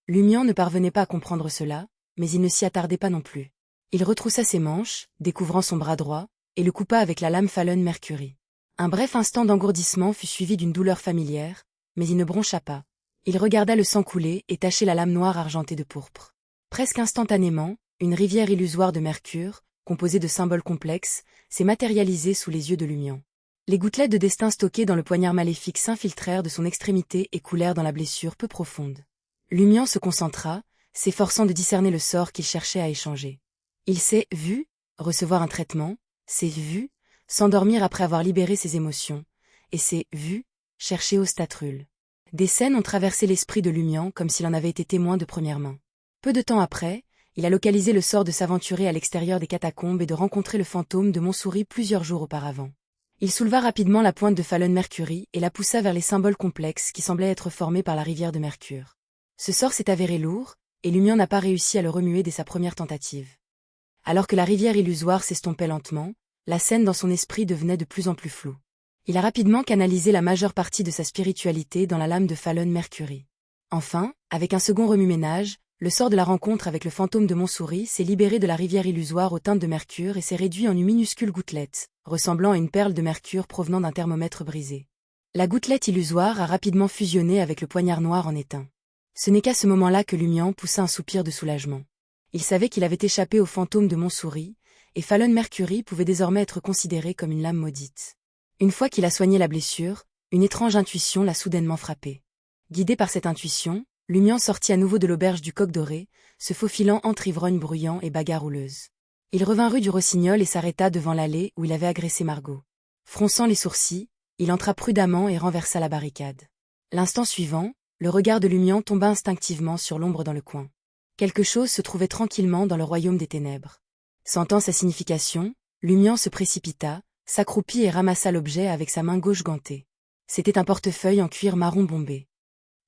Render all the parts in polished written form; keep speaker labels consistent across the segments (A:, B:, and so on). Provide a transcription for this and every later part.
A: Lumian ne parvenait pas à comprendre cela, mais il ne s'y attardait pas non plus. Il retroussa ses manches, découvrant son bras droit, et le coupa avec la lame Fallon Mercury. Un bref instant d'engourdissement fut suivi d'une douleur familière, mais il ne broncha pas. Il regarda le sang couler et tâcher la lame noire argentée de pourpre. Presque instantanément, une rivière illusoire de mercure, composée de symboles complexes, s'est matérialisée sous les yeux de Lumian. Les gouttelettes de destin stockées dans le poignard maléfique s'infiltrèrent de son extrémité et coulèrent dans la blessure peu profonde. Lumian se concentra, s'efforçant de discerner le sort qu'il cherchait à échanger. Il s'est vu recevoir un traitement, s'est vu s'endormir après avoir libéré ses émotions, et s'est vu chercher Ostatrul. Des scènes ont traversé l'esprit de Lumian comme s'il en avait été témoin de première main. Peu de temps après, il a localisé le sort de s'aventurer à l'extérieur des catacombes et de rencontrer le fantôme de Montsouris plusieurs jours auparavant. Il souleva rapidement la pointe de Fallon Mercury et la poussa vers les symboles complexes qui semblaient être formés par la rivière de Mercure. Ce sort s'est avéré lourd, et Lumian n'a pas réussi à le remuer dès sa première tentative. Alors que la rivière illusoire s'estompait lentement, la scène dans son esprit devenait de plus en plus floue. Il a rapidement canalisé la majeure partie de sa spiritualité dans la lame de Fallon Mercury. Enfin, avec un second remue-ménage, le sort de la rencontre avec le fantôme de Montsouris s'est libéré de la rivière illusoire aux teintes de mercure et s'est réduit en une minuscule gouttelette, ressemblant à une perle de mercure provenant d'un thermomètre brisé. La gouttelette illusoire a rapidement fusionné avec le poignard noir en éteint. Ce n'est qu'à ce moment-là que Lumian poussa un soupir de soulagement. Il savait qu'il avait échappé au fantôme de Montsouris, et Fallon Mercury pouvait désormais être considéré comme une lame maudite. Une fois qu'il a soigné la blessure, une étrange intuition l'a soudainement frappé. Guidé par cette intuition, Lumian sortit à nouveau de l'auberge du Coq Doré, se faufilant entre ivrognes bruyants et bagarres houleuses. Il revint rue du Rossignol et s'arrêta devant l'allée où il avait agressé Margot. Fronçant les sourcils, il entra prudemment et renversa la barricade. L'instant suivant, le regard de Lumian tomba instinctivement sur l'ombre dans le coin. Quelque chose se trouvait tranquillement dans le royaume des ténèbres. Sentant sa signification, Lumian se précipita, s'accroupit et ramassa l'objet avec sa main gauche gantée. C'était un portefeuille en cuir marron bombé.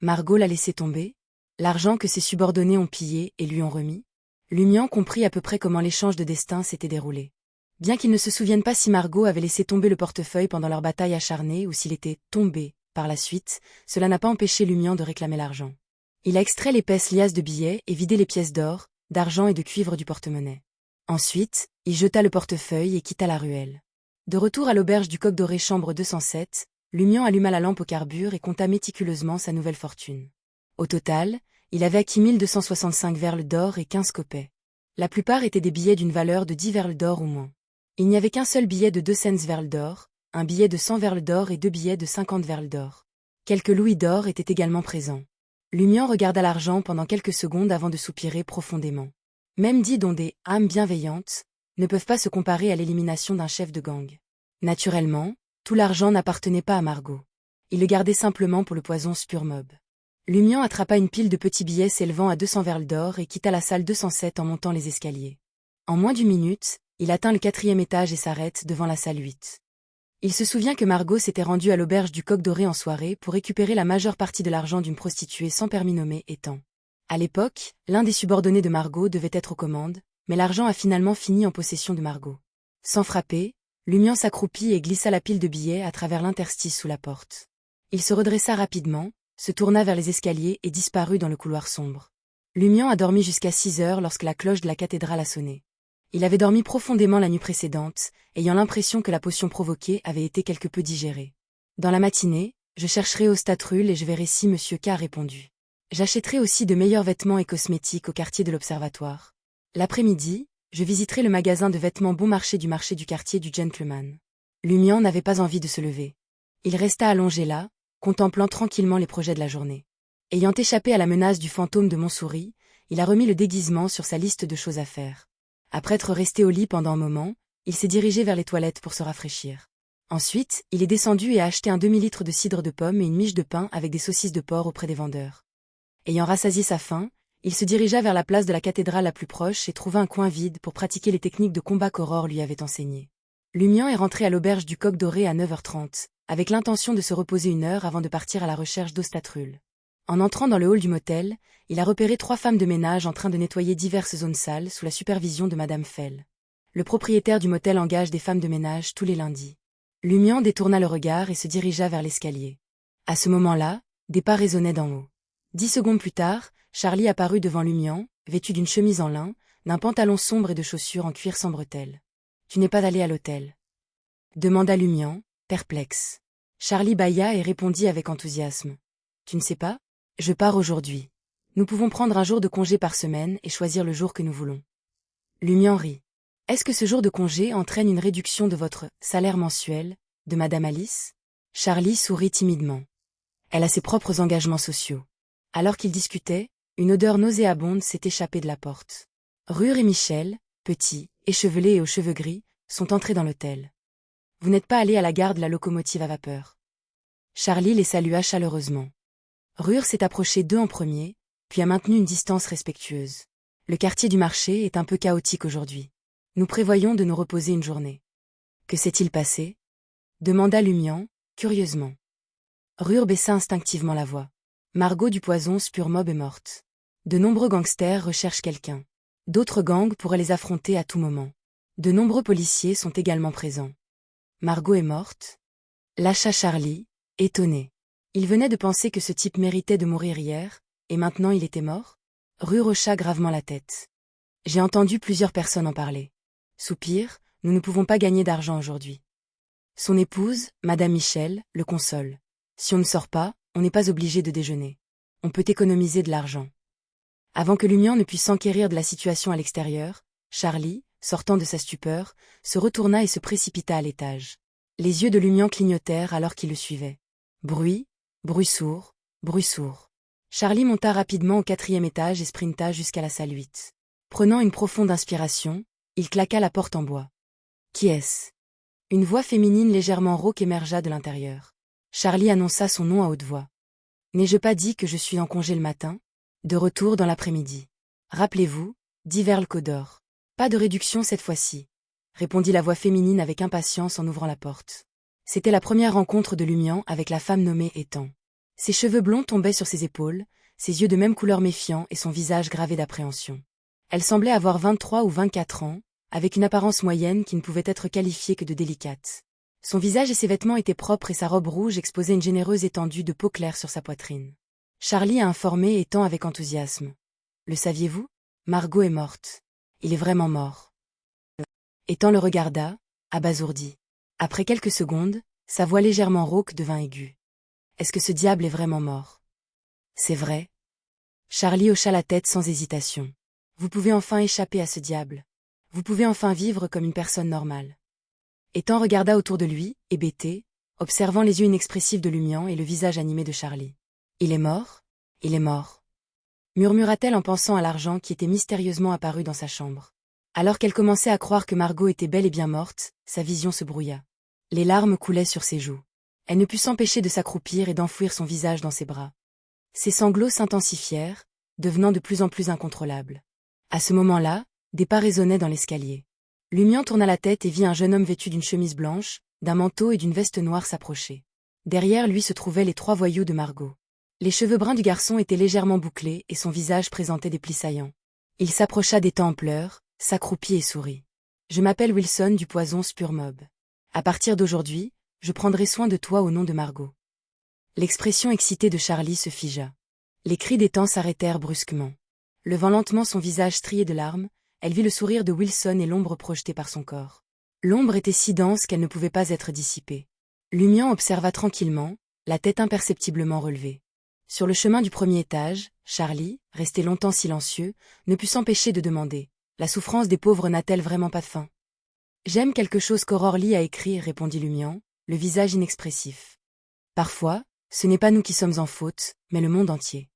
A: Margot l'a laissé tomber, l'argent que ses subordonnés ont pillé et lui ont remis. Lumian comprit à peu près comment l'échange de destin s'était déroulé. Bien qu'il ne se souvienne pas si Margot avait laissé tomber le portefeuille pendant leur bataille acharnée ou s'il était tombé, par la suite, cela n'a pas empêché Lumian de réclamer l'argent. Il a extrait l'épaisse liasse de billets et vidé les pièces d'or, d'argent et de cuivre du porte-monnaie. Ensuite, il jeta le portefeuille et quitta la ruelle. De retour à l'auberge du Coq Doré chambre 207, Lumian alluma la lampe au carbure et compta méticuleusement sa nouvelle fortune. Au total, il avait acquis 1265 verles d'or et 15 copets. La plupart étaient des billets d'une valeur de 10 verles d'or ou moins. Il n'y avait qu'un seul billet de 2 cents verles d'or, un billet de 100 verles d'or et 2 billets de 50 verles d'or. Quelques louis d'or étaient également présents. Lumian regarda l'argent pendant quelques secondes avant de soupirer profondément. Même dit dont des « âmes bienveillantes » ne peuvent pas se comparer à l'élimination d'un chef de gang. Naturellement, tout l'argent n'appartenait pas à Margot. Il le gardait simplement pour le poison Spurmob. Lumian attrapa une pile de petits billets s'élevant à 200 verles d'or et quitta la salle 207 en montant les escaliers. En moins d'une minute, il atteint le 4e étage et s'arrête devant la salle 8. Il se souvient que Margot s'était rendue à l'auberge du Coq Doré en soirée pour récupérer la majeure partie de l'argent d'une prostituée sans permis nommé étant. À l'époque, l'un des subordonnés de Margot devait être aux commandes, mais l'argent a finalement fini en possession de Margot. Sans frapper, Lumian s'accroupit et glissa la pile de billets à travers l'interstice sous la porte. Il se redressa rapidement, se tourna vers les escaliers et disparut dans le couloir sombre. Lumian a dormi jusqu'à 6 heures lorsque la cloche de la cathédrale a sonné. Il avait dormi profondément la nuit précédente, ayant l'impression que la potion provoquée avait été quelque peu digérée. Dans la matinée, je chercherai Ostatrul et je verrai si Monsieur K a répondu. J'achèterai aussi de meilleurs vêtements et cosmétiques au quartier de l'Observatoire. L'après-midi, je visiterai le magasin de vêtements bon marché du quartier du Gentleman. Lumian n'avait pas envie de se lever. Il resta allongé là, contemplant tranquillement les projets de la journée. Ayant échappé à la menace du fantôme de Montsouris, il a remis le déguisement sur sa liste de choses à faire. Après être resté au lit pendant un moment, il s'est dirigé vers les toilettes pour se rafraîchir. Ensuite, il est descendu et a acheté un demi-litre de cidre de pomme et une miche de pain avec des saucisses de porc auprès des vendeurs. Ayant rassasié sa faim, il se dirigea vers la place de la cathédrale la plus proche et trouva un coin vide pour pratiquer les techniques de combat qu'Aurore lui avait enseignées. Lumian est rentré à l'auberge du Coq Doré à 9h30, avec l'intention de se reposer 1 heure avant de partir à la recherche d'Ostatrul. En entrant dans le hall du motel, il a repéré 3 femmes de ménage en train de nettoyer diverses zones sales sous la supervision de Madame Fell. Le propriétaire du motel engage des femmes de ménage tous les lundis. Lumian détourna le regard et se dirigea vers l'escalier. À ce moment-là, des pas résonnaient d'en haut. 10 secondes plus tard, Charlie apparut devant Lumian, vêtu d'une chemise en lin, d'un pantalon sombre et de chaussures en cuir sans bretelles. « Tu n'es pas allé à l'hôtel ?» demanda Lumian, perplexe. Charlie bâilla et répondit avec enthousiasme. « Tu ne sais pas? Je pars aujourd'hui. Nous pouvons prendre un jour de congé par semaine et choisir le jour que nous voulons. » Lumian rit. « Est-ce que ce jour de congé entraîne une réduction de votre salaire mensuel, de Madame Alice ?» Charlie sourit timidement. Elle a ses propres engagements sociaux. Alors qu'ils discutaient, une odeur nauséabonde s'est échappée de la porte. Rure et Michel, petits, échevelés et aux cheveux gris, sont entrés dans l'hôtel. « Vous n'êtes pas allés à la gare de la locomotive à vapeur. » Charlie les salua chaleureusement. Rure s'est approché d'eux en premier, puis a maintenu une distance respectueuse. « Le quartier du marché est un peu chaotique aujourd'hui. Nous prévoyons de nous reposer une journée. »« Que s'est-il passé ?» demanda Lumian, curieusement. Rure baissa instinctivement la voix. Margot du Poison Spurmob est morte. De nombreux gangsters recherchent quelqu'un. D'autres gangs pourraient les affronter à tout moment. De nombreux policiers sont également présents. Margot est morte? Lâcha Charlie, étonné. Il venait de penser que ce type méritait de mourir hier, et maintenant il était mort? Rure hocha gravement la tête. J'ai entendu plusieurs personnes en parler. Soupir, nous ne pouvons pas gagner d'argent aujourd'hui. Son épouse, Madame Michel, le console. Si on ne sort pas, on n'est pas obligé de déjeuner. On peut économiser de l'argent. Avant que Lumian ne puisse s'enquérir de la situation à l'extérieur, Charlie, sortant de sa stupeur, se retourna et se précipita à l'étage. Les yeux de Lumian clignotèrent alors qu'il le suivait. Bruit, bruit sourd, bruit sourd. Charlie monta rapidement au 4e étage et sprinta jusqu'à la salle 8. Prenant une profonde inspiration, il claqua la porte en bois. Qui est-ce? Une voix féminine légèrement rauque émergea de l'intérieur. Charlie annonça son nom à haute voix. N'ai-je pas dit que je suis en congé le matin? De retour dans l'après-midi. Rappelez-vous, dit Verle Codor. Pas de réduction cette fois-ci, répondit la voix féminine avec impatience en ouvrant la porte. C'était la première rencontre de Lumian avec la femme nommée Étang. Ses cheveux blonds tombaient sur ses épaules, ses yeux de même couleur méfiants et son visage gravé d'appréhension. Elle semblait avoir 23 ou 24 ans, avec une apparence moyenne qui ne pouvait être qualifiée que de délicate. Son visage et ses vêtements étaient propres et sa robe rouge exposait une généreuse étendue de peau claire sur sa poitrine. Charlie a informé Étang avec enthousiasme. Le saviez-vous? Margot est morte. Il est vraiment mort. Étang le regarda, abasourdi. Après quelques secondes, sa voix légèrement rauque devint aiguë. Est-ce que ce diable est vraiment mort? C'est vrai. Charlie hocha la tête sans hésitation. Vous pouvez enfin échapper à ce diable. Vous pouvez enfin vivre comme une personne normale. Étang regarda autour de lui, hébété, observant les yeux inexpressifs de Lumian et le visage animé de Charlie. Il est mort? Il est mort. Murmura-t-elle en pensant à l'argent qui était mystérieusement apparu dans sa chambre. Alors qu'elle commençait à croire que Margot était bel et bien morte, sa vision se brouilla. Les larmes coulaient sur ses joues. Elle ne put s'empêcher de s'accroupir et d'enfouir son visage dans ses bras. Ses sanglots s'intensifièrent, devenant de plus en plus incontrôlables. À ce moment-là, des pas résonnaient dans l'escalier. Lumian tourna la tête et vit un jeune homme vêtu d'une chemise blanche, d'un manteau et d'une veste noire s'approcher. Derrière lui se trouvaient les 3 voyous de Margot. Les cheveux bruns du garçon étaient légèrement bouclés et son visage présentait des plis saillants. Il s'approcha d'Étang en pleurs, s'accroupit et sourit. Je m'appelle Wilson du Poison Spurmob. À partir d'aujourd'hui, je prendrai soin de toi au nom de Margot. L'expression excitée de Charlie se figea. Les cris d'Étang s'arrêtèrent brusquement. Levant lentement son visage strié de larmes, elle vit le sourire de Wilson et l'ombre projetée par son corps. L'ombre était si dense qu'elle ne pouvait pas être dissipée. Lumian observa tranquillement, la tête imperceptiblement relevée. Sur le chemin du 1er étage, Charlie, resté longtemps silencieux, ne put s'empêcher de demander « La souffrance des pauvres n'a-t-elle vraiment pas de fin ?» J'aime quelque chose qu'Aurore lit à écrire, répondit Lumian, le visage inexpressif. Parfois, ce n'est pas nous qui sommes en faute, mais le monde entier.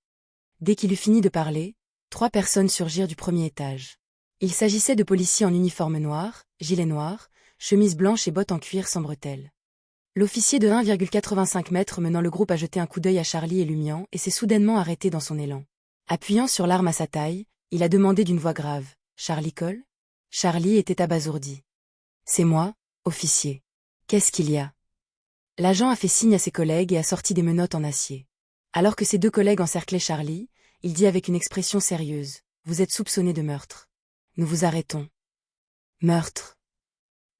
A: Dès qu'il eut fini de parler, 3 personnes surgirent du 1er étage. Il s'agissait de policiers en uniforme noir, gilet noir, chemise blanche et bottes en cuir sans bretelles. L'officier de 1,85 m menant le groupe a jeté un coup d'œil à Charlie et Lumian et s'est soudainement arrêté dans son élan. Appuyant sur l'arme à sa taille, il a demandé d'une voix grave « Charlie Cole ?» Charlie était abasourdi. « C'est moi, officier. Qu'est-ce qu'il y a ?» L'agent a fait signe à ses collègues et a sorti des menottes en acier. Alors que ses 2 collègues encerclaient Charlie, il dit avec une expression sérieuse « Vous êtes soupçonné de meurtre. Nous vous arrêtons. » Meurtre.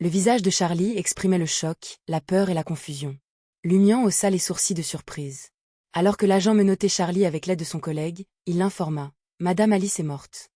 A: Le visage de Charlie exprimait le choc, la peur et la confusion. Lumian haussa les sourcils de surprise. Alors que l'agent menottait Charlie avec l'aide de son collègue, il l'informa. Madame Alice est morte.